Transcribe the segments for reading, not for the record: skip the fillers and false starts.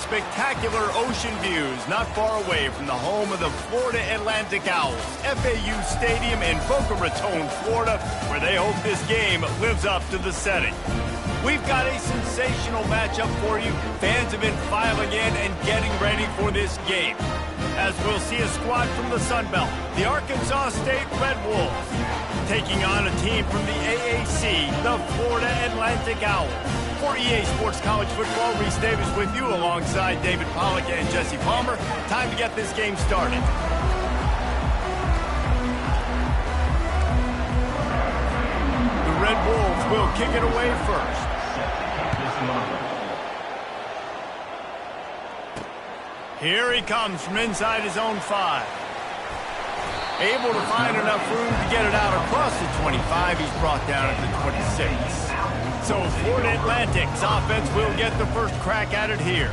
spectacular ocean views not far away from the home of the Florida Atlantic Owls, FAU Stadium in Boca Raton, Florida, where they hope this game lives up to the setting. We've got a sensational matchup for you. Fans have been filing in and getting ready for this game, as we'll see a squad from the Sun Belt, the Arkansas State Red Wolves, taking on a team from the AAC, the Florida Atlantic Owls. For EA Sports College Football, Reese Davis with you alongside David Pollack and Jesse Palmer. Time to get this game started. The Red Wolves will kick it away first. Here he comes from inside his own 5. Able to find enough room to get it out across the 25. He's brought down at the 26. So Florida Atlantic's offense will get the first crack at it here.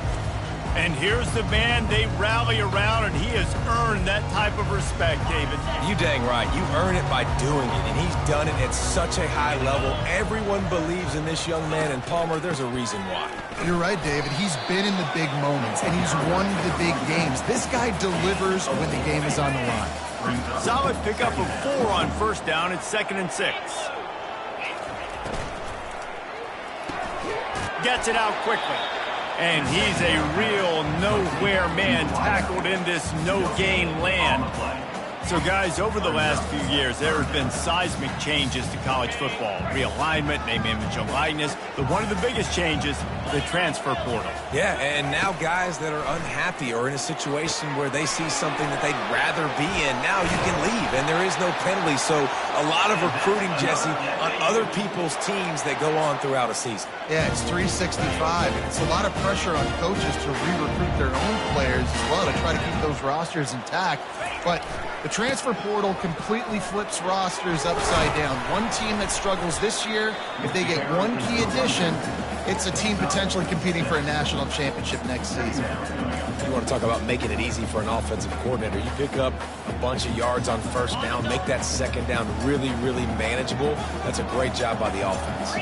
And here's the man they rally around, and he has earned that type of respect, David. You dang right. You earn it by doing it, and he's done it at such a high level. Everyone believes in this young man, and Palmer, there's a reason why. You're right, David. He's been in the big moments, and he's won the big games. This guy delivers when the game is on the line. Solid pickup of 4 on first down. It's 2nd and 6. Gets it out quickly. And he's a real nowhere man tackled in this no-gain land. So, guys, over the last few years, there have been seismic changes to college football. Realignment, name, image, and likeness. But one of the biggest changes, the transfer portal. Yeah, and now guys that are unhappy or in a situation where they see something that they'd rather be in, now you can leave, and there is no penalty. So a lot of recruiting, Jesse, on other people's teams that go on throughout a season. Yeah, it's 365, and it's a lot of pressure on coaches to re-recruit their own players as well to try to keep those rosters intact. But the transfer portal completely flips rosters upside down. One team that struggles this year, if they get one key addition, it's a team potentially competing for a national championship next season. You want to talk about making it easy for an offensive coordinator. You pick up a bunch of yards on first down, make that second down really, really manageable. That's a great job by the offense.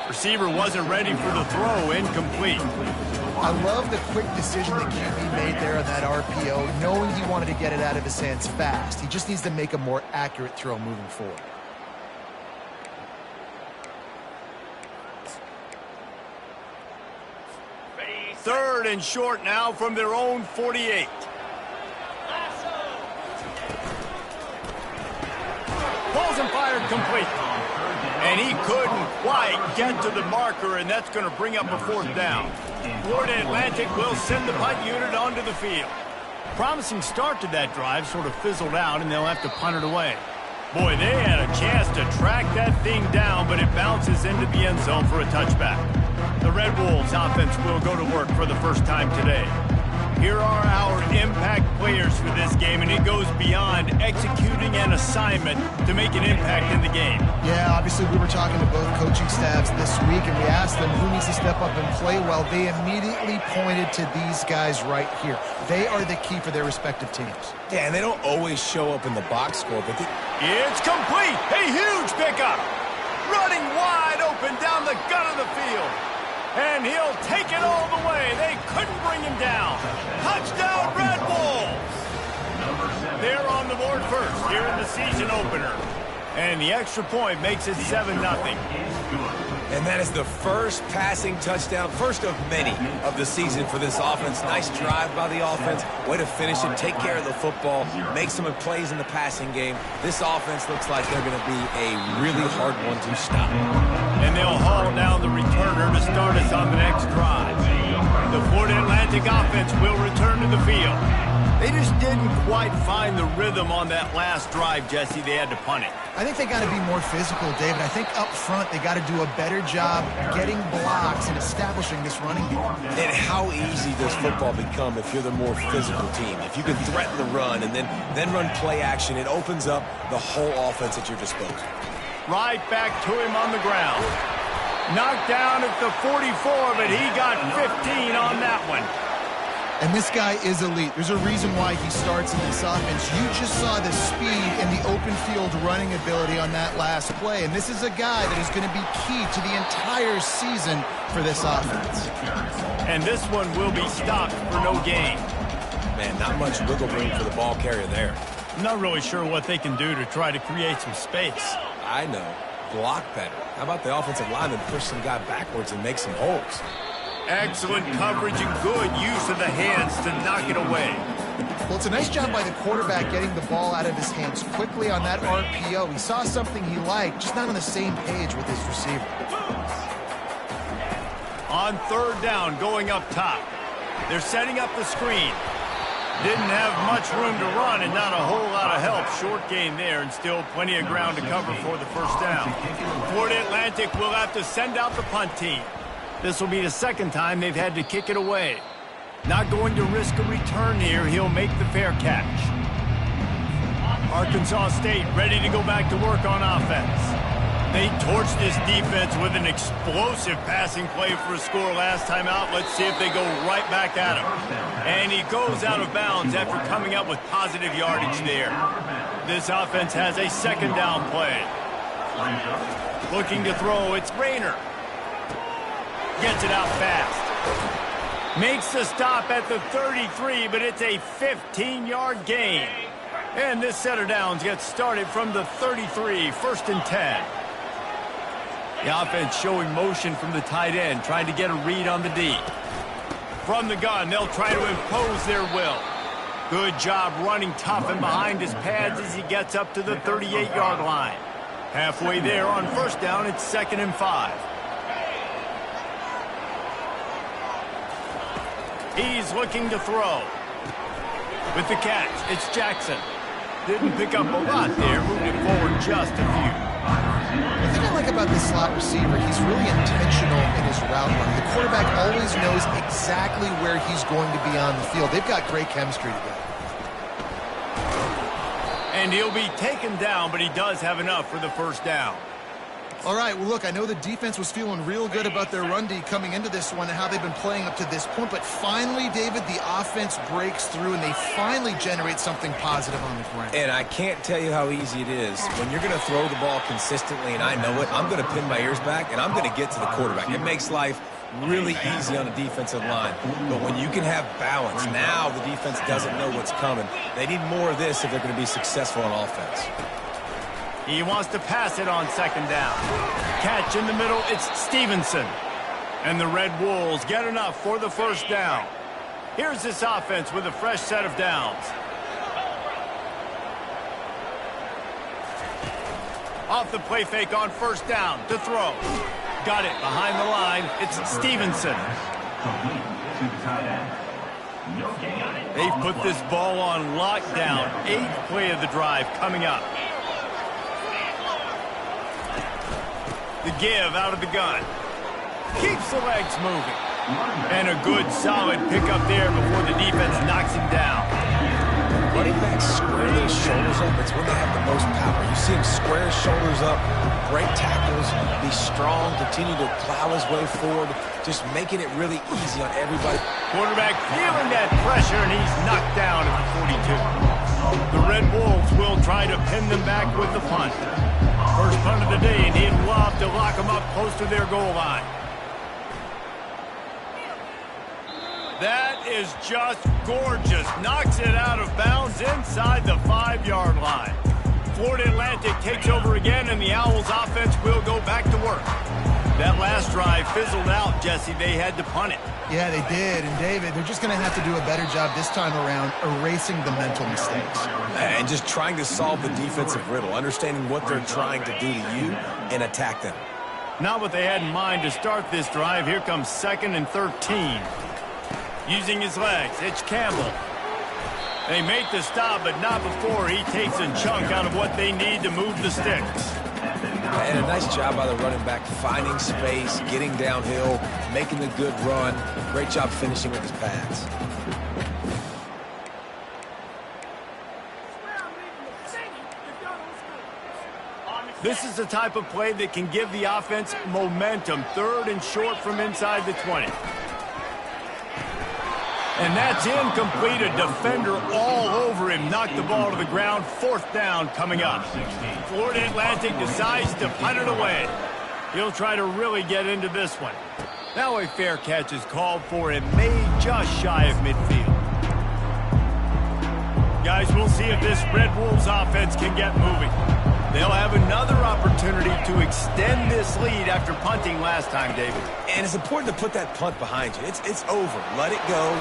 Receiver wasn't ready for the throw, incomplete. I love the quick decision that QB made there on that RPO, knowing he wanted to get it out of his hands fast. He just needs to make a more accurate throw moving forward. Third and short now from their own 48. Balls and fired complete. And he couldn't quite get to the marker, and that's going to bring up a 4th down. Florida Atlantic will send the punt unit onto the field. Promising start to that drive, sort of fizzled out, and they'll have to punt it away. Boy, they had a chance to track that thing down, but it bounces into the end zone for a touchback. The Red Wolves offense will go to work for the first time today. Here are our impact players for this game, and it goes beyond executing an assignment to make an impact in the game. Yeah, obviously we were talking to both coaching staffs this week, and we asked them who needs to step up and play well. They immediately pointed to these guys right here. They are the key for their respective teams. Yeah, and they don't always show up in the box score, but it's complete! A huge pickup! Running wide open down the gut of the field. And he'll take it all the way. They couldn't bring him down. Touchdown, Red Wolves! They're on the board first here in the season opener. And the extra point makes it 7-0. And that is the first passing touchdown, first of many of the season for this offense. Nice drive by the offense. Way to finish it, take care of the football, make some plays in the passing game. This offense looks like they're going to be a really hard one to stop. And they'll haul down the returner to start us on the next drive. The Florida Atlantic offense will return to the field. They just didn't quite find the rhythm on that last drive, Jesse. They had to punt it. I think they got to be more physical, David. I think up front they got to do a better job getting blocks and establishing this running game. And how easy does football become if you're the more physical team? If you can threaten the run and then run play action, it opens up the whole offense at your disposal. Right back to him on the ground. Knocked down at the 44, but he got 15 on that one. And this guy is elite. There's a reason why he starts in this offense. You just saw the speed and the open field running ability on that last play. And this is a guy that is going to be key to the entire season for this offense. And this one will be stopped for no gain. Man, not much wiggle room for the ball carrier there. I'm not really sure what they can do to try to create some space. I know. Block better. How about the offensive lineman push some guy backwards and make some holes? Excellent coverage and good use of the hands to knock it away. Well, it's a nice job by the quarterback getting the ball out of his hands quickly on that RPO. He saw something he liked, just not on the same page with his receiver. On third down, going up top. They're setting up the screen. Didn't have much room to run and not a whole lot of help. Short gain there and still plenty of ground to cover for the first down. Florida Atlantic will have to send out the punt team. This will be the second time they've had to kick it away. Not going to risk a return here. He'll make the fair catch. Arkansas State ready to go back to work on offense. They torched this defense with an explosive passing play for a score last time out. Let's see if they go right back at him. And he goes out of bounds after coming up with positive yardage there. This offense has a second down play. Looking to throw, it's Rayner. Gets it out fast. Makes the stop at the 33, but it's a 15-yard gain. And this set of downs gets started from the 33, 1st and 10. The offense showing motion from the tight end, trying to get a read on the D. From the gun, they'll try to impose their will. Good job running tough and behind his pads as he gets up to the 38-yard line. Halfway there on first down, it's 2nd and 5. He's looking to throw. With the catch, it's Jackson. Didn't pick up a lot there, moved it forward just a few. The thing I like about this slot receiver, he's really intentional in his route run. The quarterback always knows exactly where he's going to be on the field. They've got great chemistry together. And he'll be taken down, but he does have enough for the first down. All right, well, look, I know the defense was feeling real good about their run D coming into this one and how they've been playing up to this point, but finally, David, the offense breaks through and they finally generate something positive on the ground. And I can't tell you how easy it is. When you're going to throw the ball consistently, and I know it, I'm going to pin my ears back, and I'm going to get to the quarterback. It makes life really easy on the defensive line. But when you can have balance, now the defense doesn't know what's coming. They need more of this if they're going to be successful on offense. He wants to pass it on second down. Catch in the middle, it's Stevenson. And the Red Wolves get enough for the first down. Here's this offense with a fresh set of downs. Off the play fake on first down to throw. Got it behind the line, it's Stevenson. They've put this ball on lockdown. 8th play of the drive coming up. The give out of the gun. Keeps the legs moving. And a good, solid pickup there before the defense knocks him down. Running backs square their shoulders up. It's when they have the most power. You see him square his shoulders up, break tackles, be strong, continue to plow his way forward, just making it really easy on everybody. Quarterback feeling that pressure, and he's knocked down at the 42. The Red Wolves will try to pin them back with the punt. First punt of the day, and he'd love to lock them up close to their goal line. That is just gorgeous. Knocks it out of bounds inside the 5-yard line. Florida Atlantic takes over again, and the Owls offense will go back to work. That last drive fizzled out, Jesse. They had to punt it. Yeah, they did. And, David, they're just going to have to do a better job this time around erasing the mental mistakes. And just trying to solve the defensive riddle, understanding what they're trying to do to you and attack them. Not what they had in mind to start this drive. Here comes 2nd and 13. Using his legs, it's Campbell. They make the stop, but not before he takes a chunk out of what they need to move the sticks. And a nice job by the running back, finding space, getting downhill, making the good run. Great job finishing with his pads. This is the type of play that can give the offense momentum. 3rd and short from inside the 20. And that's incomplete. A defender all over him. Knocked the ball to the ground. 4th down coming up. Florida Atlantic decides to punt it away. He'll try to really get into this one. Now a fair catch is called for and made just shy of midfield. Guys, we'll see if this Red Wolves offense can get moving. They'll have another opportunity to extend this lead after punting last time, David. And it's important to put that punt behind you. It's over. Let it go.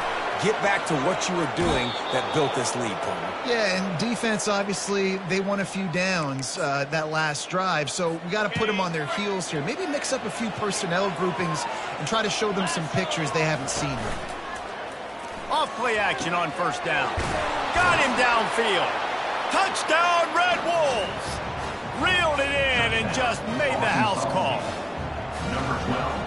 Get back to what you were doing that built this lead, Palmer. Yeah, and defense, obviously, they won a few downs that last drive, so we got to put them on their heels here. Maybe mix up a few personnel groupings and try to show them some pictures they haven't seen yet. Off play action on 1st down. Got him downfield. Touchdown, Red Wolves! Reeled it in and just made the house call.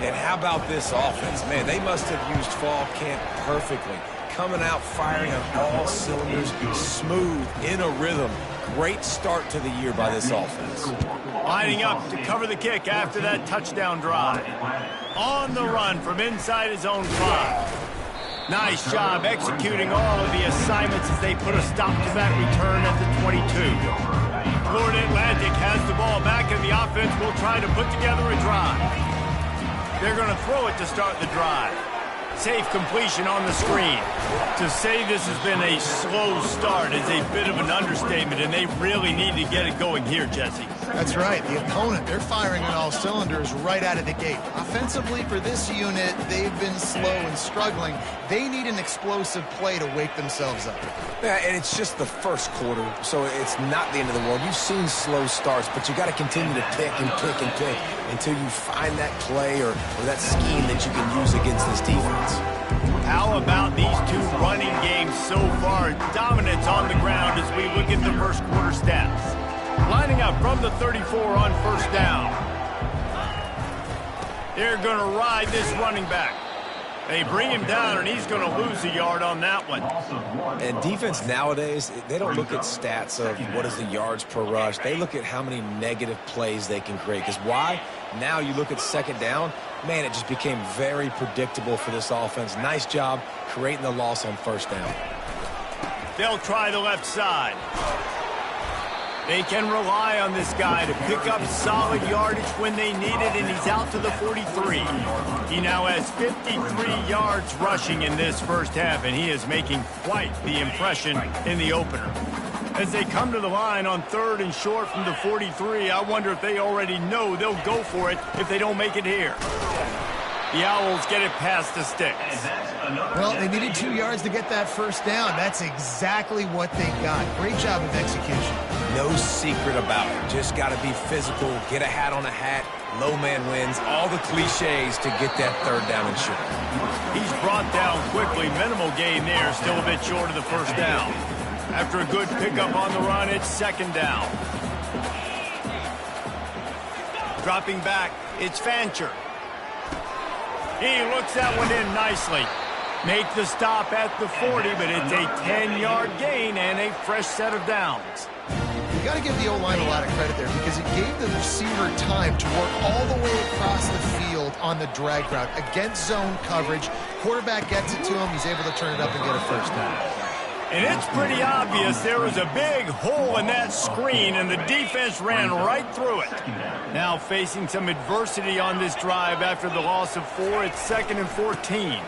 And how about this offense? Man, they must have used fall camp perfectly. Coming out firing on all cylinders, smooth, in a rhythm. Great start to the year by this offense. Lining up to cover the kick after that touchdown drive. On the run from inside his own 5. Nice job executing all of the assignments as they put a stop to that return at the 22. Florida Atlantic has the ball back, and the offense will try to put together a drive. They're going to throw it to start the drive. Safe completion on the screen. To say this has been a slow start is a bit of an understatement, and they really need to get it going here, Jesse. That's right. The opponent, they're firing on all cylinders right out of the gate. Offensively, for this unit, they've been slow and struggling. They need an explosive play to wake themselves up. Yeah, and it's just the first quarter, so it's not the end of the world. You've seen slow starts, but you got to continue to pick and pick and pick until you find that play or that scheme that you can use against this defense. How about these two running games so far? Dominance on the ground as we look at the first quarter stats. Lining up from the 34 on 1st down. They're going to ride this running back. They bring him down, and he's going to lose a yard on that one. And defense nowadays, they don't look at stats of what is the yards per rush. They look at how many negative plays they can create. Because why? Now you look at 2nd down, man, it just became very predictable for this offense. Nice job creating the loss on 1st down. They'll try the left side. They can rely on this guy to pick up solid yardage when they need it, and he's out to the 43. He now has 53 yards rushing in this first half, and he is making quite the impression in the opener. As they come to the line on 3rd and short from the 43, I wonder if they already know they'll go for it if they don't make it here. The Owls get it past the sticks. Well, they needed 2 yards to get that 1st down. That's exactly what they got. Great job of execution. No secret about it. Just got to be physical, get a hat on a hat, low man wins, all the cliches to get that 3rd down and short. He's brought down quickly. Minimal gain there, still a bit short of the 1st down. After a good pickup on the run, it's 2nd down. Dropping back, it's Fancher. He looks that one in nicely. Make the stop at the 40, but it's a 10-yard gain and a fresh set of downs. You got to give the O-line a lot of credit there because it gave the receiver time to work all the way across the field on the drag route against zone coverage. Quarterback gets it to him. He's able to turn it up and get a 1st down. And it's pretty obvious there was a big hole in that screen, and the defense ran right through it. Now facing some adversity on this drive after the loss of 4, it's 2nd and 14.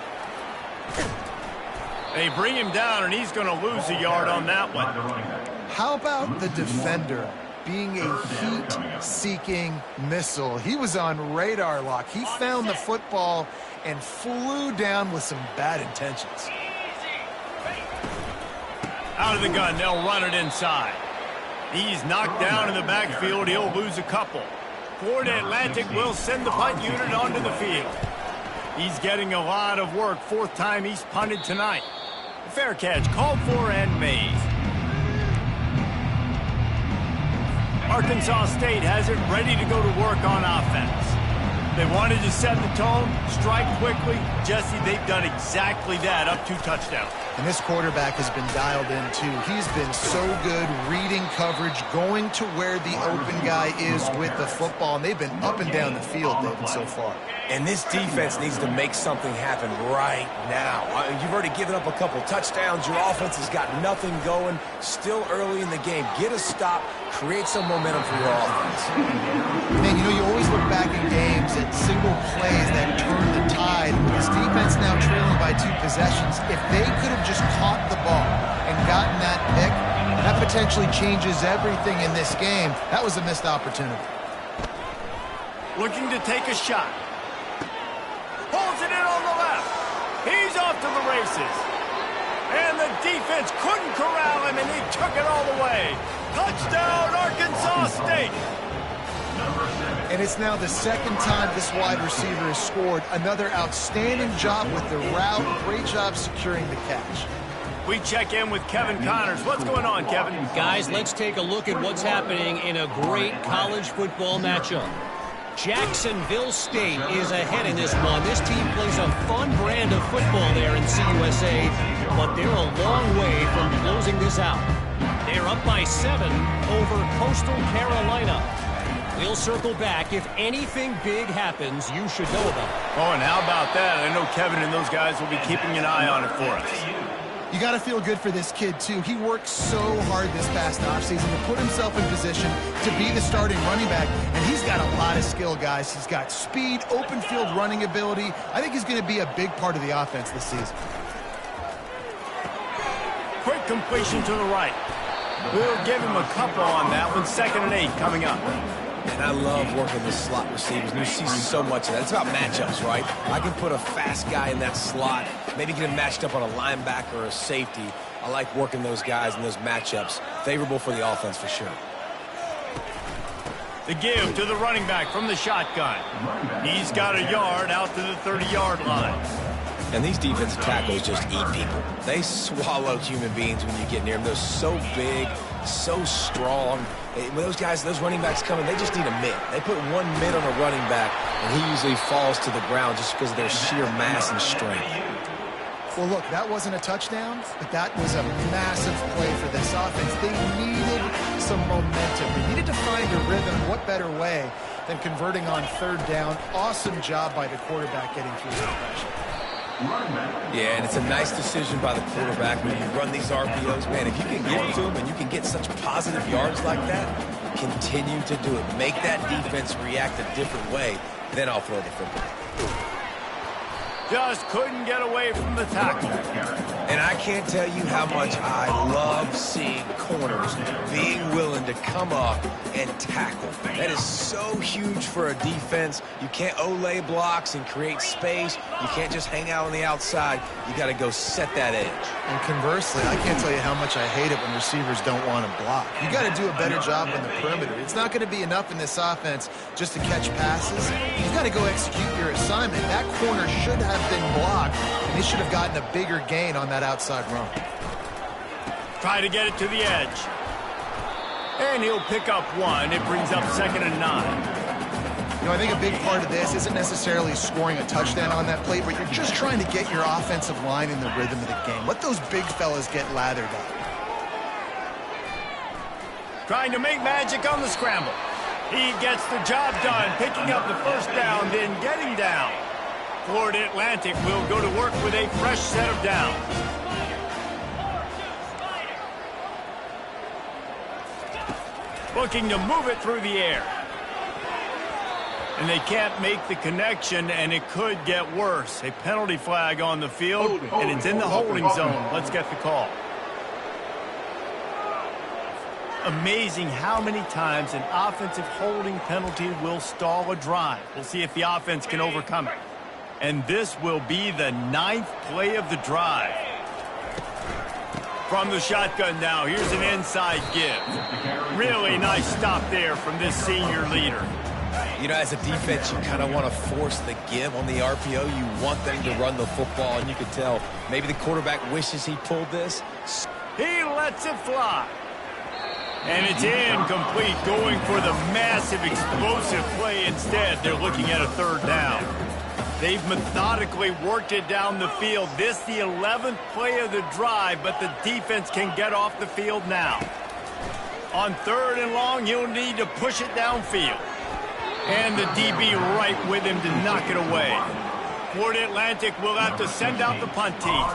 They bring him down, and he's going to lose a yard on that one. How about the defender being a heat-seeking missile? He was on radar lock. He found the football and flew down with some bad intentions. Out of the gun, they'll run it inside. He's knocked down in the backfield. He'll lose a couple. Florida Atlantic will send the punt unit onto the field. He's getting a lot of work. 4th time he's punted tonight. Fair catch called for and made. Arkansas State has it ready to go to work on offense. They wanted to set the tone, strike quickly. Jesse, they've done exactly that, up 2 touchdowns. And this quarterback has been dialed in, too. He's been so good reading coverage, going to where the open guy is with the football, and they've been up and down the field, David, so far. And this defense needs to make something happen right now. You've already given up a couple touchdowns. Your offense has got nothing going. Still early in the game. Get a stop. Create some momentum for your offense. Man, you know, you always look back in games at single plays that turn the tide. With this defense now trailing by 2 possessions, if they could have just caught the ball and gotten that pick, that potentially changes everything in this game. That was a missed opportunity. Looking to take a shot. Pulls it in on the left. He's off to the races. And the defense couldn't corral him, and he took it all the way. Touchdown, Arkansas State. And it's now the 2nd time this wide receiver has scored. Another outstanding job with the route. Great job securing the catch. We check in with Kevin Connors. What's going on, Kevin? Guys, let's take a look at what's happening in a great college football matchup. Jacksonville State is ahead in this one. This team plays a fun brand of football there in CUSA, but they're a long way from closing this out. They're up by 7 over Coastal Carolina. We'll circle back. If anything big happens, you should know about it. Oh, and how about that? I know Kevin and those guys will be keeping an eye on it for us. You got to feel good for this kid, too. He worked so hard this past offseason to put himself in position to be the starting running back, and he's got a lot of skill, guys. He's got speed, open field running ability. I think he's going to be a big part of the offense this season. Quick completion to the right. We'll give him a couple on that one. 2nd and 8 coming up. And I love working the slot receivers. You see so much of that. It's about matchups, right? I can put a fast guy in that slot, maybe get him matched up on a linebacker or a safety. I like working those guys in those matchups. Favorable for the offense for sure. The give to the running back from the shotgun. He's got a yard out to the 30-yard line. And these defensive tackles just eat people. They swallow human beings when you get near them. They're so big, so strong. When those guys, those running backs come in, they just need a mitt. They put 1 mitt on a running back, and he usually falls to the ground just because of their sheer mass and strength. Well, look, that wasn't a touchdown, but that was a massive play for this offense. They needed some momentum. They needed to find a rhythm. What better way than converting on 3rd down? Awesome job by the quarterback getting through the pressure. Yeah, and it's a nice decision by the quarterback when you run these RPOs. Man, if you can give it to them and you can get such positive yards like that, continue to do it. Make that defense react a different way, then I'll throw the football. Just couldn't get away from the tackle. And I can't tell you how much I love seeing corners being willing to come up and tackle. That is so huge for a defense. You can't olay blocks and create space. You can't just hang out on the outside. You got to go set that edge. And conversely, I can't tell you how much I hate it when receivers don't want to block. You got to do a better job on the perimeter. It's not going to be enough in this offense just to catch passes. You've got to go execute your assignment. That corner should have been blocked, and he should have gotten a bigger gain on that outside run. Try to get it to the edge. And he'll pick up 1. It brings up 2nd and 9. You know, I think a big part of this isn't necessarily scoring a touchdown on that play, but you're just trying to get your offensive line in the rhythm of the game. Let those big fellas get lathered up. Trying to make magic on the scramble. He gets the job done, picking up the 1st down, then getting down. Florida Atlantic will go to work with a fresh set of downs. Looking to move it through the air. And they can't make the connection, and it could get worse. A penalty flag on the field, and it's in the holding zone. Let's get the call. Amazing how many times an offensive holding penalty will stall a drive. We'll see if the offense can overcome it. And this will be the 9th play of the drive. From the shotgun now, here's an inside give. Really nice stop there from this senior leader. You know, as a defense, you kind of want to force the give on the RPO. You want them to run the football, and you can tell maybe the quarterback wishes he pulled this. He lets it fly. And it's incomplete, going for the massive explosive play instead. They're looking at a third down. They've methodically worked it down the field. This the 11th play of the drive, but the defense can get off the field now. On 3rd and long, he'll need to push it downfield. And the DB right with him to knock it away. Florida Atlantic will have to send out the punt team.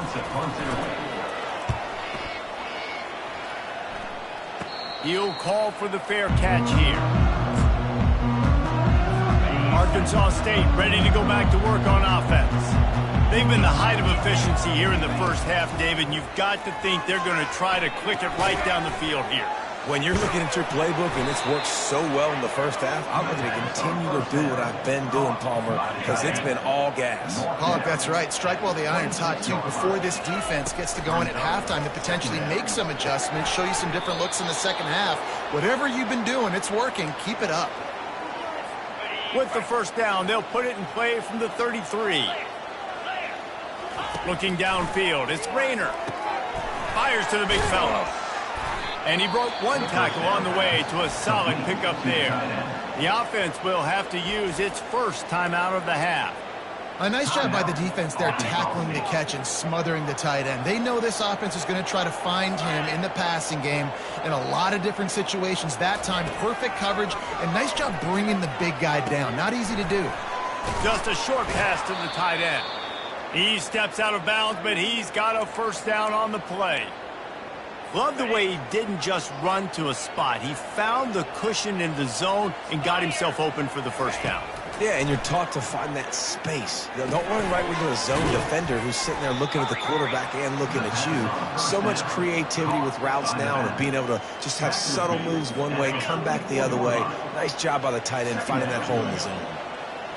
He'll call for the fair catch here. Arkansas State ready to go back to work on offense. They've been the height of efficiency here in the first half, David, and you've got to think they're going to try to click it right down the field here. When you're looking at your playbook and it's worked so well in the first half, I'm going to continue to do what I've been doing, Palmer, because it's been all gas. Hog, that's right. Strike while the iron's hot, too, before this defense gets to going at halftime to potentially make some adjustments, show you some different looks in the second half. Whatever you've been doing, it's working. Keep it up. With the first down, they'll put it in play from the 33. Looking downfield, it's Rayner. Fires to the big fella. And he broke one tackle on the way to a solid pickup there. The offense will have to use its first timeout of the half. A nice job by the defense there tackling the catch and smothering the tight end. They know this offense is going to try to find him in the passing game in a lot of different situations. That time, perfect coverage and nice job bringing the big guy down. Not easy to do. Just a short pass to the tight end. He steps out of bounds, but he's got a first down on the play. Love the way he didn't just run to a spot. He found the cushion in the zone and got himself open for the first down. Yeah, and you're taught to find that space. You know, don't run right into a zone defender who's sitting there looking at the quarterback and looking at you. So much creativity with routes now and being able to just have subtle moves one way, come back the other way. Nice job by the tight end finding that hole in the zone.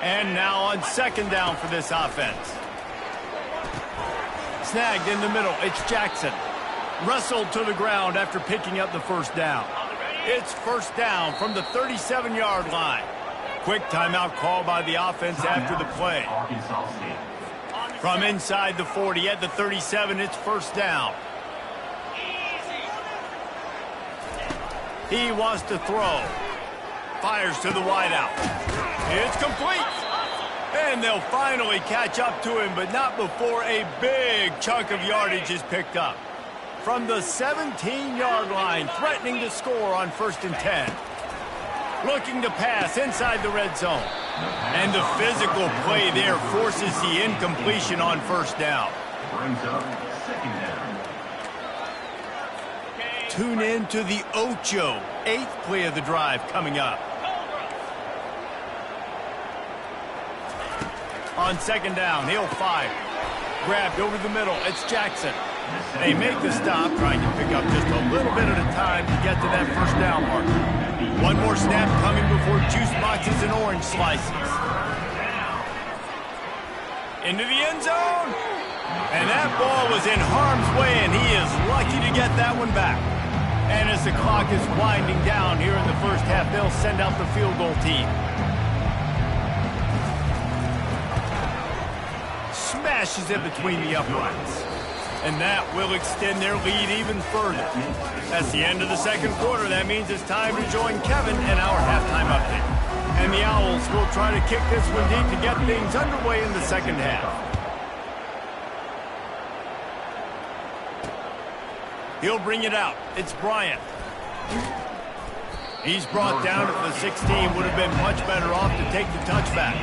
And now on second down for this offense. Snagged in the middle, it's Jackson. Wrestled to the ground after picking up the first down. It's first down from the 37-yard line. Quick timeout call by the offense after the play. From inside the 40 at the 37, it's first down. He wants to throw. Fires to the wideout. It's complete. And they'll finally catch up to him, but not before a big chunk of yardage is picked up. From the 17-yard line, threatening to score on 1st and 10. Looking to pass inside the red zone. And the physical play there forces the incompletion on first down. Tune in to the Ocho, 8th play of the drive coming up. On second down, he'll fire. Grabbed over the middle, it's Jackson. They make the stop, trying to pick up just a little bit at a time to get to that first down marker. One more snap coming before juice boxes and orange slices. Into the end zone. And that ball was in harm's way, and he is lucky to get that one back. And as the clock is winding down here in the first half, they'll send out the field goal team. Smashes it between the uprights. And that will extend their lead even further. That's the end of the second quarter. That means it's time to join Kevin in our halftime update. And the Owls will try to kick this one deep to get things underway in the second half. He'll bring it out. It's Bryant. He's brought down at the 16. Would have been much better off to take the touchback.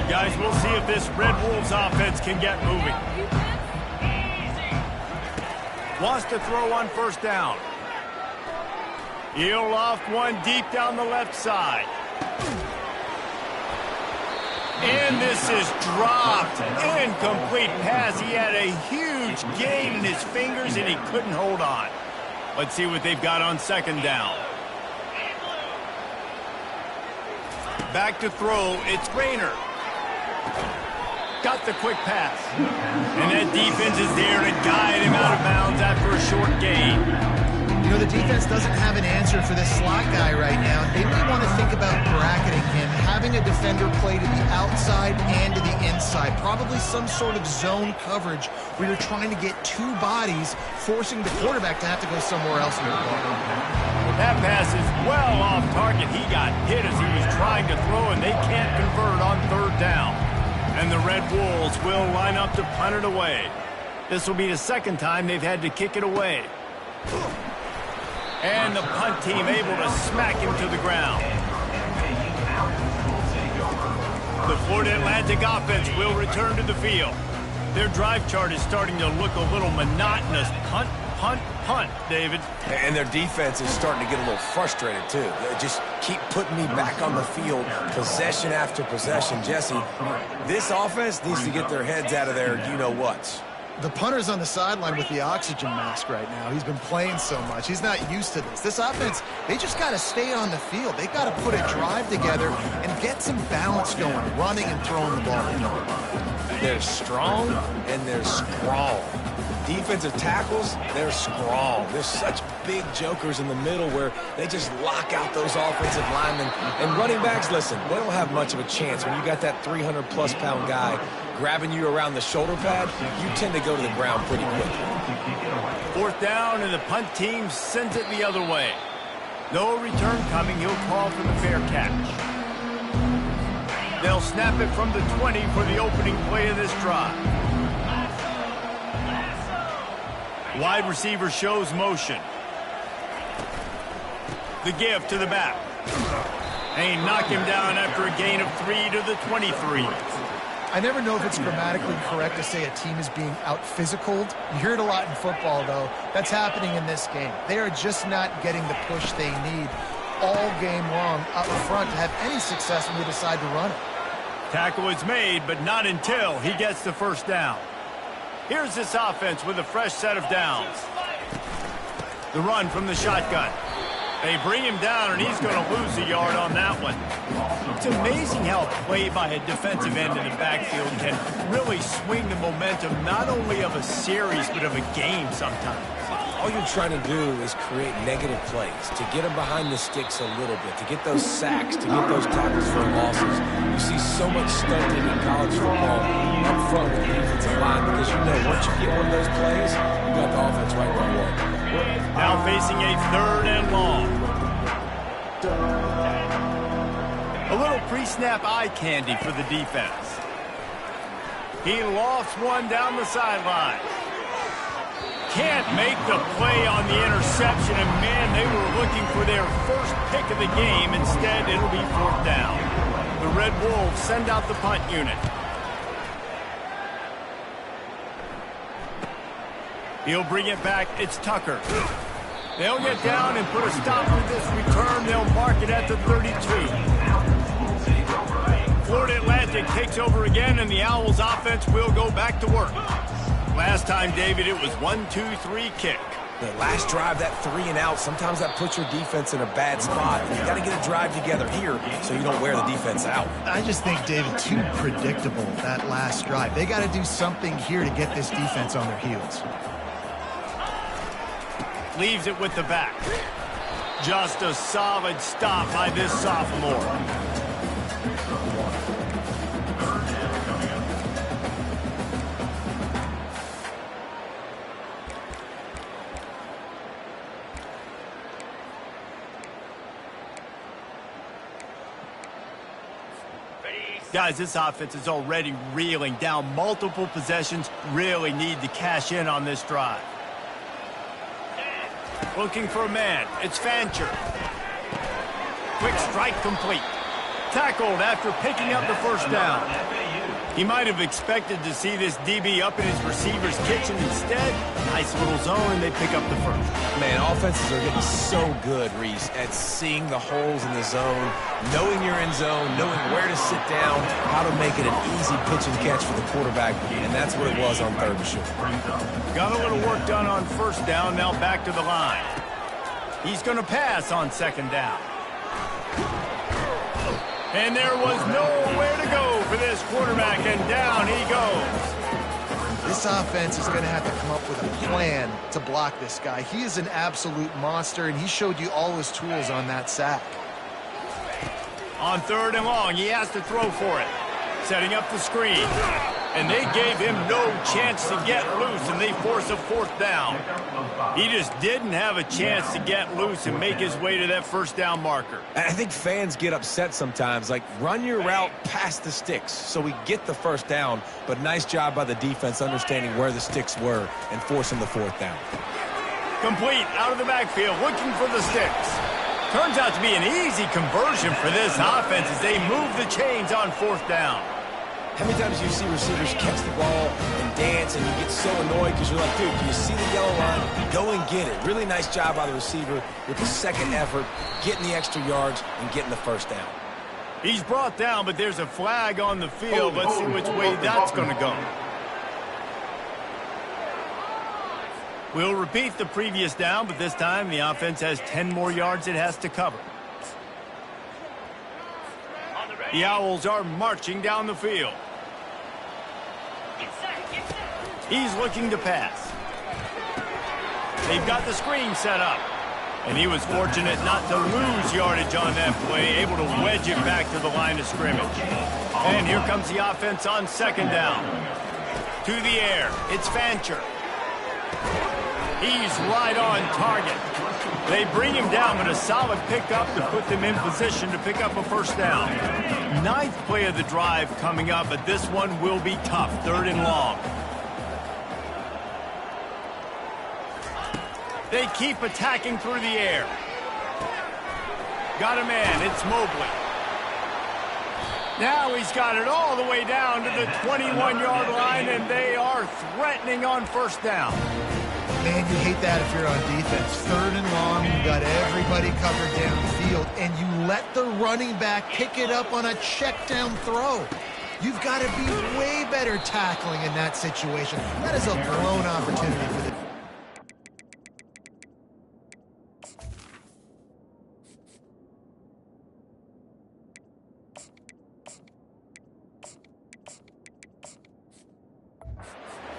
Guys, we'll see if this Red Wolves offense can get moving. Wants to throw on first down. He'll loft one deep down the left side. And this is dropped. Incomplete pass. He had a huge gain in his fingers and he couldn't hold on. Let's see what they've got on second down. Back to throw. It's Rayner. Got the quick pass. And that defense is there to guide him out of bounds after a short gain. You know, the defense doesn't have an answer for this slot guy right now. They may want to think about bracketing him, having a defender play to the outside and to the inside. Probably some sort of zone coverage where you're trying to get two bodies, forcing the quarterback to have to go somewhere else in the ball. That pass is well off target. He got hit as he was trying to throw, and they can't convert on third down. And the Red Wolves will line up to punt it away. This will be the second time they've had to kick it away. And the punt team able to smack him to the ground. The Florida Atlantic offense will return to the field. Their drive chart is starting to look a little monotonous. Punt, punt, punt, David. And their defense is starting to get a little frustrated, too. They just keep putting me back on the field, possession after possession. Jesse, this offense needs to get their heads out of their you-know-whats. The punter's on the sideline with the oxygen mask right now. He's been playing so much. He's not used to this. This offense, they just got to stay on the field. They've got to put a drive together and get some balance going, running and throwing the ball. They're strong and they're scrawl. Defensive tackles, they're scrawl. There's such big jokers in the middle where they just lock out those offensive linemen. And running backs, listen, they don't have much of a chance. When you got that 300-plus pound guy grabbing you around the shoulder pad, you tend to go to the ground pretty quickly. Fourth down, and the punt team sends it the other way. No return coming. He'll call for the fair catch. They'll snap it from the 20 for the opening play of this drive. Wide receiver shows motion. The give to the back. And he knocked him down after a gain of 3 to the 23. I never know if it's grammatically correct to say a team is being out-physicaled. You hear it a lot in football, though. That's happening in this game. They are just not getting the push they need all game long up front to have any success when they decide to run it. Tackle is made, but not until he gets the first down. Here's this offense with a fresh set of downs. The run from the shotgun. They bring him down, and he's going to lose a yard on that one. It's amazing how a play by a defensive end in the backfield can really swing the momentum not only of a series, but of a game sometimes. All you're trying to do is create negative plays, to get them behind the sticks a little bit, to get those sacks, to get those tackles for losses. You see so much stunting in college football up front with the defensive line because you know once you get one of those plays, you got the offense right where you want. Now facing a third and long. A little pre-snap eye candy for the defense. He lofts one down the sideline. Can't make the play on the interception, and man, they were looking for their first pick of the game. Instead, it'll be fourth down. The Red Wolves send out the punt unit. He'll bring it back. It's Tucker. They'll get down and put a stop to this return. They'll mark it at the 32. Florida Atlantic takes over again, and the Owls offense will go back to work. Last time, David, it was 1-2-3 kick. The last drive, that 3 and out, sometimes that puts your defense in a bad spot. You got to get a drive together here so you don't wear the defense out. I just think, David, too predictable, that last drive. They got to do something here to get this defense on their heels. Leaves it with the back. Just a solid stop by this sophomore. Guys, this offense is already reeling down multiple possessions. Really need to cash in on this drive. Looking for a man. It's Fancher. Quick strike complete. Tackled after picking up the first down. He might have expected to see this DB up in his receiver's kitchen. Instead, nice little zone, and they pick up the first. Man, offenses are getting so good, Reese, at seeing the holes in the zone, knowing you're in zone, knowing where to sit down, how to make it an easy pitch and catch for the quarterback, and that's what it was on third and short. Got a little work done on first down, now back to the line. He's going to pass on second down. And there was nowhere to go for this quarterback, and down he goes. This offense is going to have to come up with a plan to block this guy. He is an absolute monster, and he showed you all his tools on that sack. On 3rd and long, he has to throw for it. Setting up the screen. And they gave him no chance to get loose, and they force a 4th down. He just didn't have a chance to get loose and make his way to that 1st down marker. I think fans get upset sometimes, like run your route past the sticks so we get the 1st down, but nice job by the defense understanding where the sticks were and forcing the 4th down. Complete out of the backfield, looking for the sticks. Turns out to be an easy conversion for this offense as they move the chains on 4th down. How many times do you see receivers catch the ball and dance and you get so annoyed because you're like, dude, do you see the yellow line? Go and get it. Really nice job by the receiver with the 2nd effort, getting the extra yards and getting the 1st down. He's brought down, but there's a flag on the field. Let's see which way that's going to go. We'll repeat the previous down, but this time the offense has 10 more yards it has to cover. The Owls are marching down the field. He's looking to pass. They've got the screen set up. And he was fortunate not to lose yardage on that play, able to wedge it back to the line of scrimmage. And here comes the offense on 2nd down. To the air, it's Fancher. He's right on target. They bring him down, but a solid pickup to put them in position to pick up a 1st down. 9th play of the drive coming up, but this one will be tough. 3rd and long. They keep attacking through the air. Got a man. It's Mobley. Now he's got it all the way down to the 21-yard line, and they are threatening on 1st down. Man, you hate that if you're on defense. 3rd and long, you got everybody covered downfield, and you let the running back pick it up on a check down throw. You've got to be way better tackling in that situation. That is a blown opportunity for the...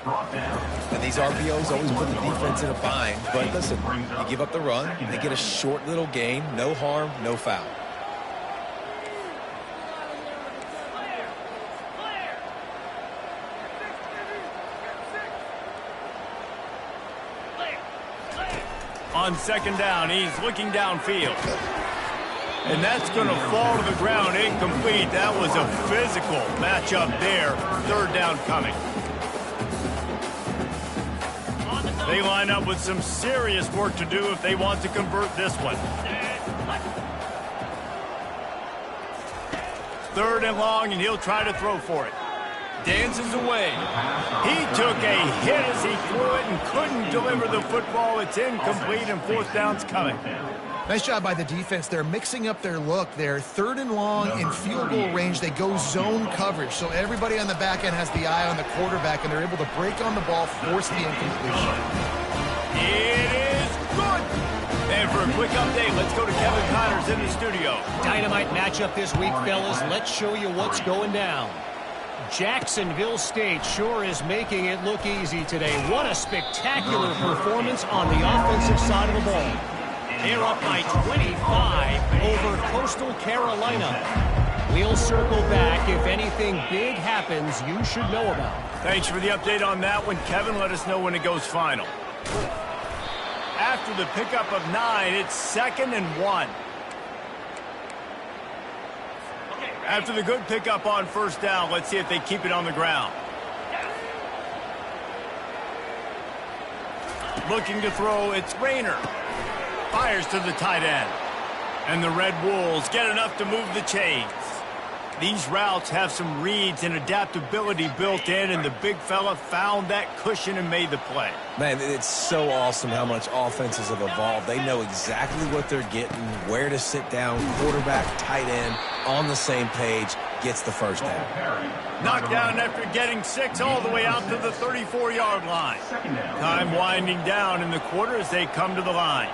And these RPOs always put the defense in a bind. But listen, you give up the run, they get a short little gain, no harm, no foul. On 2nd down, he's looking downfield. And that's going to fall to the ground incomplete. That was a physical matchup there. 3rd down coming. They line up with some serious work to do if they want to convert this one. 3rd and long, and he'll try to throw for it. Dances away. He took a hit as he threw it and couldn't deliver the football. It's incomplete, and 4th down's coming. Nice job by the defense. They're mixing up their look. They're 3rd and long in field goal range. They go zone coverage. So everybody on the back end has the eye on the quarterback, and they're able to break on the ball, force the incompletion. It is good. And for a quick update, let's go to Kevin Connors in the studio. Dynamite matchup this week, fellas. Let's show you what's going down. Jacksonville State sure is making it look easy today. What a spectacular performance on the offensive side of the ball. They're up by 25 over Coastal Carolina. We'll circle back. If anything big happens, you should know about. Thanks for the update on that one, Kevin. Let us know when it goes final. After the pickup of 9, it's 2nd and 1. After the good pickup on 1st down, let's see if they keep it on the ground. Looking to throw, it's Rayner. Fires to the tight end. And the Red Wolves get enough to move the chains. These routes have some reads and adaptability built in, and the big fella found that cushion and made the play. Man, it's so awesome how much offenses have evolved. They know exactly what they're getting, where to sit down, quarterback, tight end, on the same page, gets the 1st down. Knocked down after getting 6 all the way out to the 34-yard line. Time winding down in the quarter as they come to the line.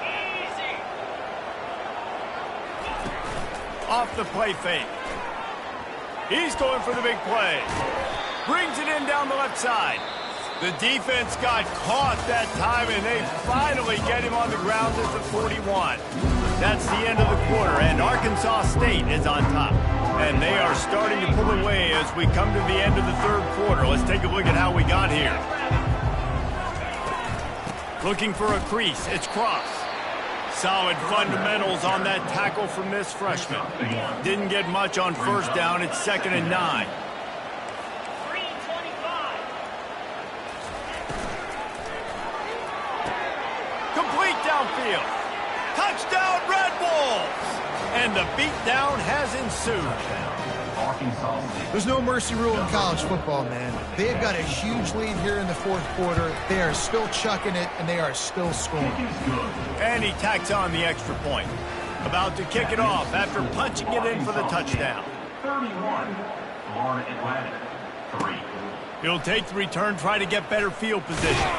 Off the play fake. He's going for the big play. Brings it in down the left side. The defense got caught that time, and they finally get him on the ground at the 41. That's the end of the quarter, and Arkansas State is on top. And they are starting to pull away as we come to the end of the third quarter. Let's take a look at how we got here. Looking for a crease. It's Cross. Solid fundamentals on that tackle from this freshman. Didn't get much on first down. It's 2nd and 9. Complete downfield. Touchdown, Red Wolves! And the beatdown has ensued. There's no mercy rule in college football, man. They've got a huge lead here in the fourth quarter. They are still chucking it, and they are still scoring. And he tacks on the extra point. About to kick it off after punching it in for the touchdown. 31, Florida Atlantic, 3. He'll take the return, try to get better field position.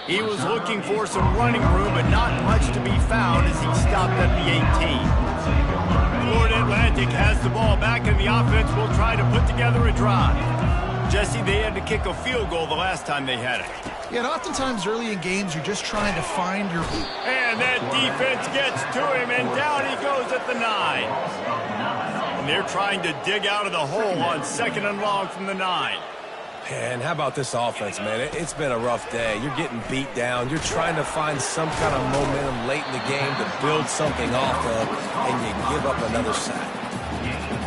He was looking for some running room, but not much to be found as he stopped at the 18. Florida Atlantic has the ball back, and the offense will try to put together a drive. Jesse, they had to kick a field goal the last time they had it. Yeah, and oftentimes early in games, you're just trying to find your... And that defense gets to him, and down he goes at the 9. And they're trying to dig out of the hole on 2nd and long from the 9. Man, how about this offense, man? It's been a rough day. You're getting beat down. You're trying to find some kind of momentum late in the game to build something off of, and you give up another sack.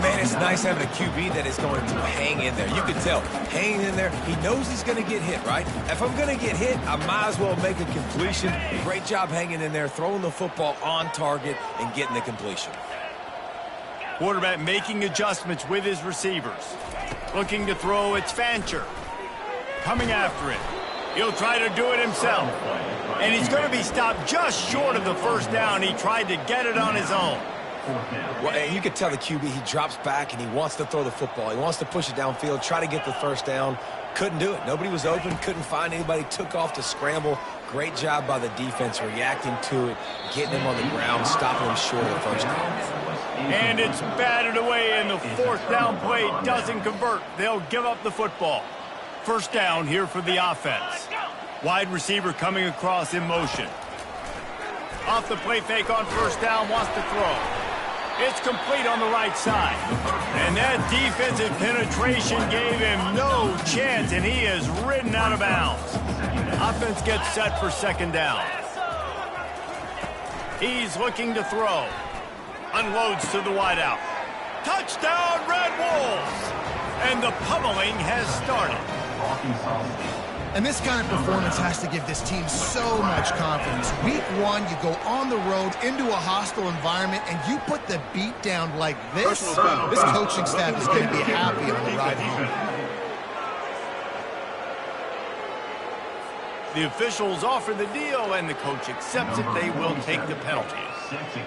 Man, it's nice having a QB that is going to hang in there. You can tell, hanging in there, he knows he's going to get hit, right? If I'm going to get hit, I might as well make a completion. Great job hanging in there, throwing the football on target, and getting the completion. Quarterback making adjustments with his receivers. Looking to throw, it's Fancher. Coming after it. He'll try to do it himself. And he's going to be stopped just short of the first down. He tried to get it on his own. Well, and you could tell the QB, he drops back and he wants to throw the football. He wants to push it downfield, try to get the first down. Couldn't do it. Nobody was open, couldn't find anybody, took off to scramble. Great job by the defense reacting to it, getting him on the ground, stopping him short of the first down. And it's batted away, and the 4th down play doesn't convert. They'll give up the football. First down here for the offense. Wide receiver coming across in motion. Off the play fake on first down, wants to throw. It's complete on the right side. And that defensive penetration gave him no chance, and he is ridden out of bounds. Offense gets set for 2nd down. He's looking to throw. Unloads to the wideout. Touchdown, Red Wolves! And the pummeling has started. And this kind of performance has to give this team so much confidence. Week 1, you go on the road into a hostile environment, and you put the beat down like this. This coaching staff is going to be happy on the ride home. The officials offer the deal, and the coach accepts it. They will take the penalty.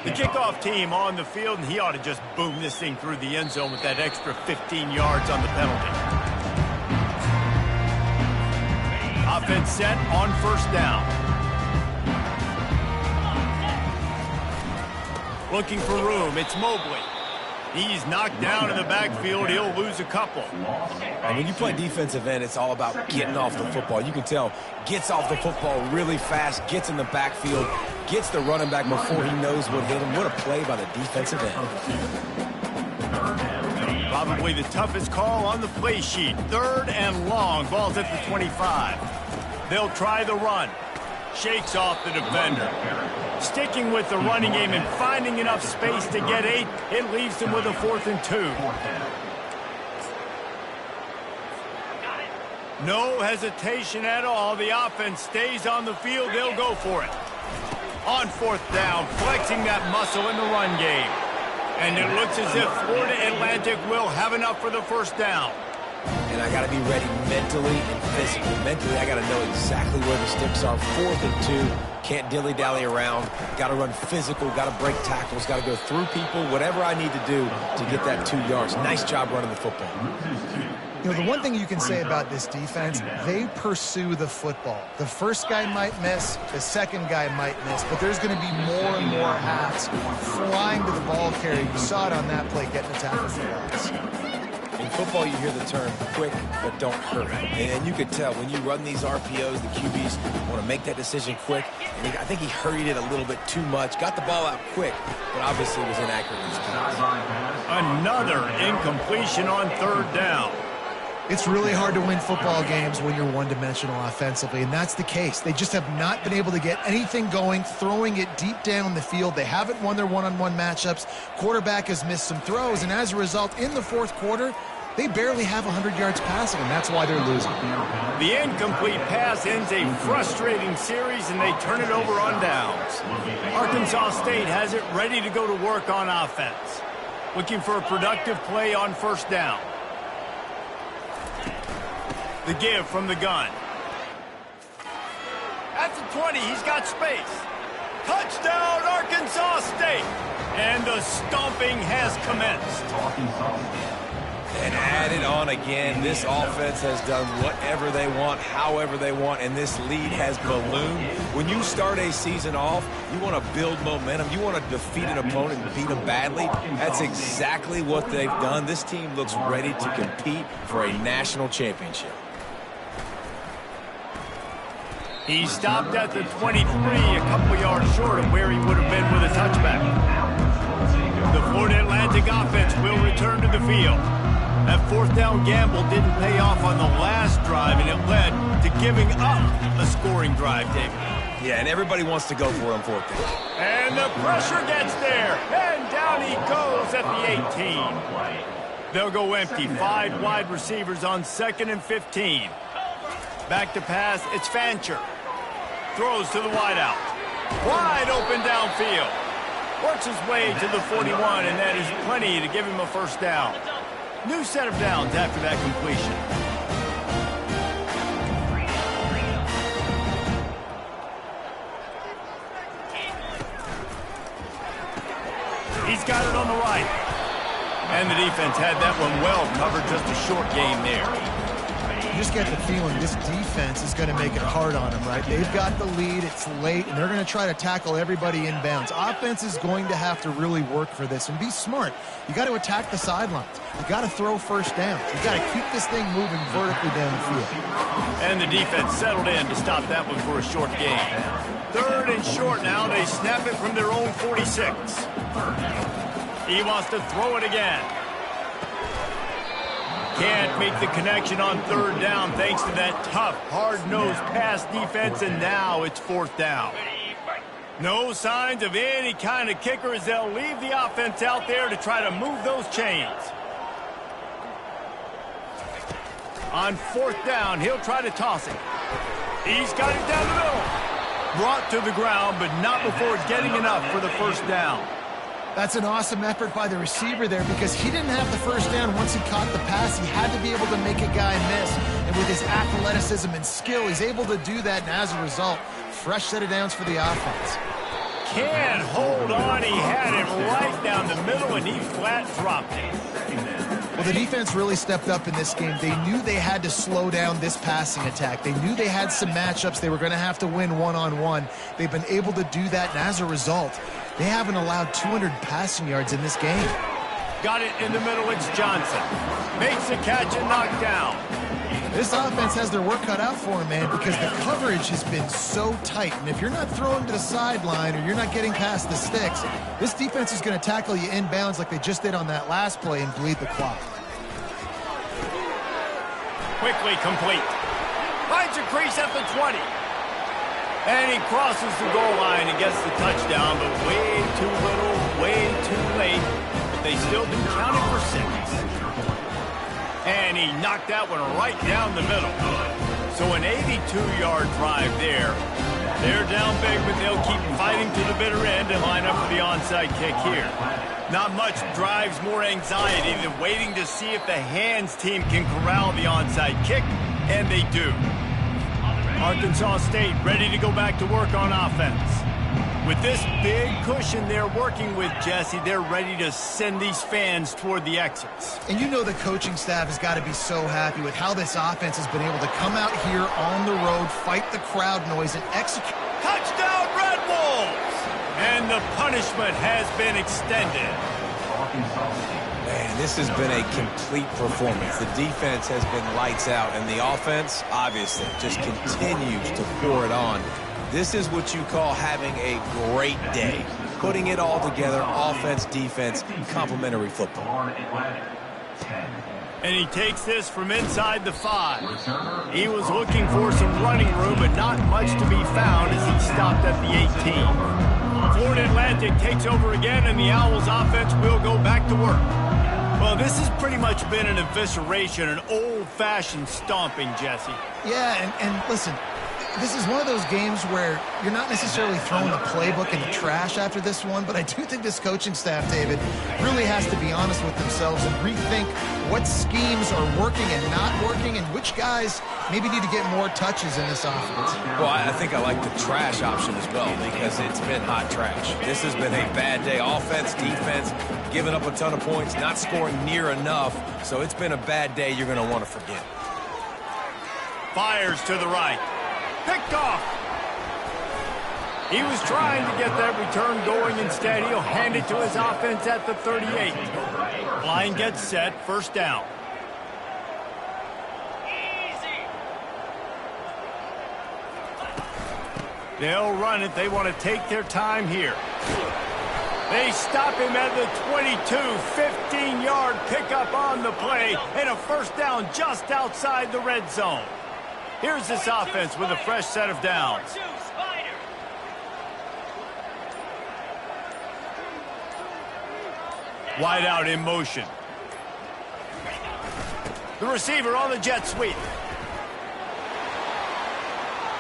The kickoff team on the field, and he ought to just boom this thing through the end zone with that extra 15 yards on the penalty. Offense set on first down. Looking for room, it's Mobley. He's knocked down in the backfield. He'll lose a couple. And when you play defensive end, it's all about getting off the football. You can tell, gets off the football really fast, gets in the backfield, gets the running back before he knows what hit him. What a play by the defensive end. Probably the toughest call on the play sheet. 3rd and long. Ball's at the 25. They'll try the run. Shakes off the defender. Sticking with the running game and finding enough space to get 8. It leaves them with a 4th and 2. No hesitation at all. The offense stays on the field. They'll go for it. On 4th down, flexing that muscle in the run game. And it looks as if Florida Atlantic will have enough for the first down. And I got to be ready mentally and physically. Mentally, I got to know exactly where the sticks are. 4th and 2. Can't dilly-dally around. Got to run physical. Got to break tackles. Got to go through people. Whatever I need to do to get that 2 yards. Nice job running the football. You know, the one thing you can say about this defense, they pursue the football. The first guy might miss, the second guy might miss, but there's going to be more and more hats flying to the ball carrier. You saw it on that play, getting a tackle for loss. In football, you hear the term quick but don't hurt. And you could tell when you run these RPOs, the QBs want to make that decision quick. And I think he hurried it a little bit too much. Got the ball out quick, but obviously was inaccurate in his pass. Another incompletion on third down. It's really hard to win football games when you're one-dimensional offensively, and that's the case. They just have not been able to get anything going, throwing it deep down the field. They haven't won their one-on-one matchups. Quarterback has missed some throws, and as a result, in the fourth quarter, they barely have 100 yards passing, and that's why they're losing. The incomplete pass ends a frustrating series, and they turn it over on downs. Arkansas State has it ready to go to work on offense. Looking for a productive play on first down. The give from the gun. At the 20, he's got space. Touchdown, Arkansas State. And the stomping has commenced. And add it on again. This offense has done whatever they want, however they want, and this lead has ballooned. When you start a season off, you want to build momentum. You want to defeat an opponent and beat them badly. That's exactly what they've done. This team looks ready to compete for a national championship. He stopped at the 23, a couple yards short of where he would have been with a touchback. The Florida Atlantic offense will return to the field. That fourth down gamble didn't pay off on the last drive, and it led to giving up a scoring drive, David. Yeah, and everybody wants to go for it on fourth down. And the pressure gets there, and down he goes at the 18. They'll go empty. 5 wide receivers on 2nd and 15. Back to pass, it's Fancher. Throws to the wideout. Wide open downfield. Works his way to the 41, and that is plenty to give him a first down. New set of downs after that completion. He's got it on the right. And the defense had that one well covered, just a short game there. You just get the feeling this defense is going to make it hard on them, right? They've got the lead, it's late, and they're going to try to tackle everybody inbounds. Offense is going to have to really work for this and be smart. You got to attack the sidelines. You got to throw first down. You got to keep this thing moving vertically down the field. And the defense settled in to stop that one for a short gain. 3rd and short now. They snap it from their own 46. He wants to throw it again. Can't make the connection on 3rd down thanks to that tough, hard-nosed pass defense, and now it's 4th down. No signs of any kind of kicker as they'll leave the offense out there to try to move those chains. On 4th down, he'll try to toss it. He's got it down the middle. Brought to the ground, but not before getting enough for the first down. That's an awesome effort by the receiver there because he didn't have the first down once he caught the pass. He had to be able to make a guy miss. And with his athleticism and skill, he's able to do that. And as a result, fresh set of downs for the offense. Can't hold on. He had it right down the middle, and he flat dropped it. Well, the defense really stepped up in this game. They knew they had to slow down this passing attack. They knew they had some matchups they were going to have to win one-on-one. They've been able to do that, and as a result, they haven't allowed 200 passing yards in this game. Got it in the middle. It's Johnson. Makes the catch and knocked down. This offense has their work cut out for them, man, because the coverage has been so tight. And if you're not throwing to the sideline or you're not getting past the sticks, this defense is going to tackle you inbounds like they just did on that last play and bleed the clock. Quickly complete. Finds a crease at the 20. And he crosses the goal line and gets the touchdown, but way too little, way too late. But they still do count it for 6. And he knocked that one right down the middle. So an 82-yard drive there. They're down big, but they'll keep fighting to the bitter end and line up for the onside kick here. Not much drives more anxiety than waiting to see if the hands team can corral the onside kick, and they do. Arkansas State ready to go back to work on offense. With this big cushion they're working with, Jesse, they're ready to send these fans toward the exits. And you know the coaching staff has got to be so happy with how this offense has been able to come out here on the road, fight the crowd noise, and execute. Touchdown, Red Wolves! And the punishment has been extended. Man, this has been a complete performance. The defense has been lights out, and the offense, obviously, just continues to pour it on. This is what you call having a great day. Putting it all together, offense, defense, complementary football. And he takes this from inside the 5. He was looking for some running room, but not much to be found as he stopped at the 18. Florida Atlantic takes over again, and the Owls offense will go back to work. Well, this has pretty much been an evisceration, an old-fashioned stomping, Jesse. Yeah, and listen, this is one of those games where you're not necessarily throwing the playbook in the trash after this one, but I do think this coaching staff, David, really has to be honest with themselves and rethink what schemes are working and not working and which guys maybe need to get more touches in this offense. Well, I think I like the trash option as well because it's been hot trash. This has been a bad day. Offense, defense, giving up a ton of points, not scoring near enough. So it's been a bad day you're going to want to forget. Fires to the right. Picked off. He was trying to get that return going. Instead, he'll hand it to his offense at the 38. Line gets set. First down. They'll run it. They want to take their time here. They stop him at the 22. 15-yard pickup on the play and a first down just outside the red zone. Here's this offense with a fresh set of downs. Wide out in motion. The receiver on the jet sweep.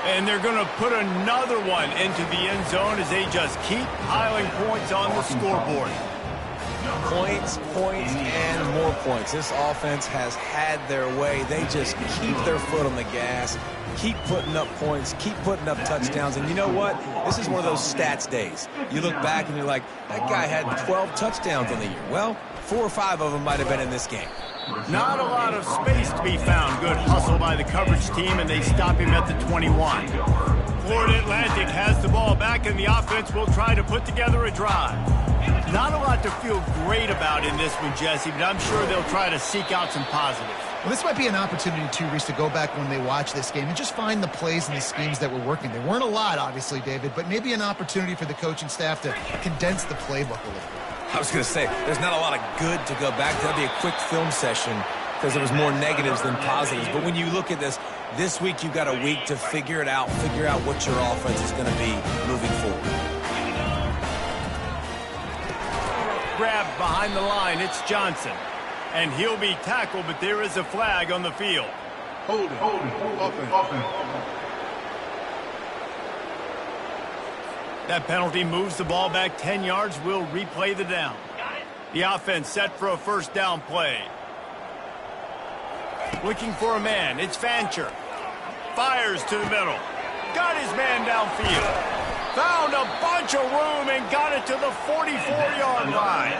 And they're going to put another one into the end zone as they just keep piling points on the scoreboard. Points, and more points. This offense has had their way. They just keep their foot on the gas, keep putting up points, keep putting up touchdowns. And you know what? This is one of those stats days. You look back and you're like, that guy had 12 touchdowns on the year. Well, 4 or 5 of them might have been in this game. Not a lot of space to be found. Good hustle by the coverage team, and they stop him at the 21. Florida Atlantic has the ball back, and the offense will try to put together a drive. Not a lot to feel great about in this one, Jesse, but I'm sure they'll try to seek out some positives. Well, this might be an opportunity, too, Reese, to go back when they watch this game and just find the plays and the schemes that were working. There weren't a lot, obviously, David, but maybe an opportunity for the coaching staff to condense the playbook a little. I was going to say, there's not a lot of good to go back to. That'd be a quick film session because there was more negatives than positives. But when you look at this week you've got a week to figure it out, figure out what your offense is going to be moving forward. Grabbed behind the line, it's Johnson. And he'll be tackled, but there is a flag on the field. Hold it. That penalty moves the ball back 10 yards. We'll replay the down. The offense set for a first down play. Looking for a man. It's Fancher. Fires to the middle. Got his man downfield. Found a bunch of room and got it to the 44-yard line.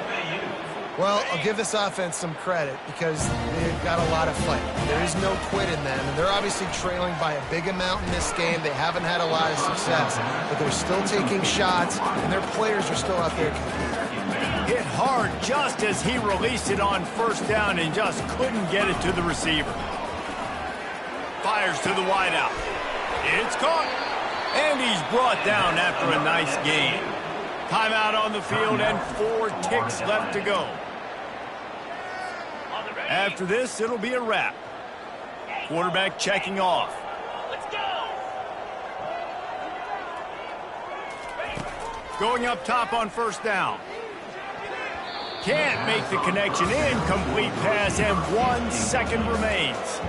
Well, I'll give this offense some credit because they've got a lot of fight. There is no quit in them, and they're obviously trailing by a big amount in this game. They haven't had a lot of success, but they're still taking shots, and their players are still out there competing. Hit hard just as he released it on first down and just couldn't get it to the receiver. Fires to the wideout. It's caught. And he's brought down after a nice gain. Timeout on the field and 4 ticks left to go. After this, it'll be a wrap. Quarterback checking off. Let's go. Going up top on first down. Can't make the connection. Incomplete pass, and 1 second remains.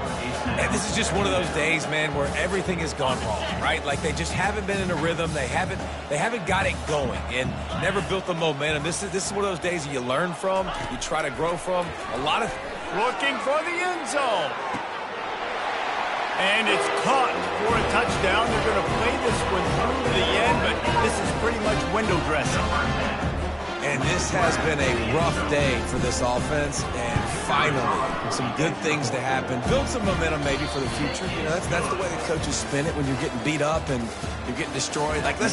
And this is just one of those days, man, where everything has gone wrong, right? Like they just haven't been in a rhythm. They haven't got it going and never built the momentum. This is one of those days that you learn from, you try to grow from. A lot of looking for the end zone. And it's caught for a touchdown. They're going to play this one through to the end, but this is pretty much window dressing. And this has been a rough day for this offense, and finally, some good things to happen. Build some momentum maybe for the future. You know, that's the way the coaches spin it when you're getting beat up and you're getting destroyed. Like, let's